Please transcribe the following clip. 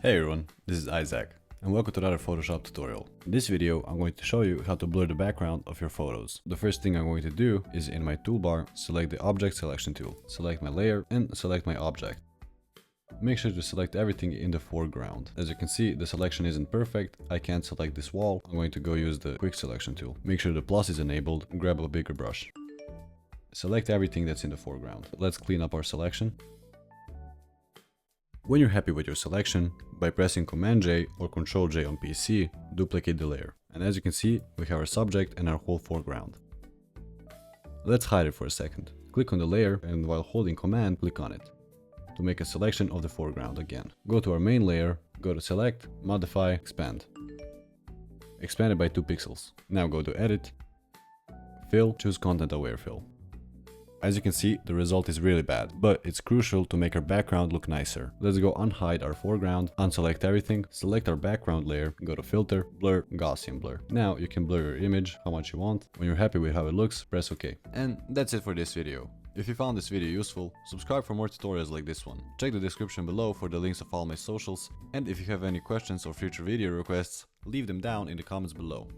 Hey everyone, this is Isaac, and welcome to another Photoshop tutorial. In this video, I'm going to show you how to blur the background of your photos. The first thing I'm going to do is in my toolbar, select the Object Selection tool, select my layer, and select my object. Make sure to select everything in the foreground. As you can see, the selection isn't perfect. I can't select this wall. I'm going to go use the Quick Selection tool. Make sure the plus is enabled, and grab a bigger brush. Select everything that's in the foreground. Let's clean up our selection. When you're happy with your selection, by pressing Command J or Control J on PC, duplicate the layer. And as you can see, we have our subject and our whole foreground. Let's hide it for a second. Click on the layer and while holding Command, click on it to make a selection of the foreground again. Go to our main layer, go to Select, Modify, Expand. Expand it by 2 pixels. Now go to Edit, Fill, choose Content Aware Fill. As you can see, the result is really bad, but it's crucial to make our background look nicer. Let's go unhide our foreground, unselect everything, select our background layer, go to Filter, Blur, Gaussian Blur. Now you can blur your image how much you want. When you're happy with how it looks, press OK. And that's it for this video. If you found this video useful, subscribe for more tutorials like this one. Check the description below for the links of all my socials, and if you have any questions or future video requests, leave them down in the comments below.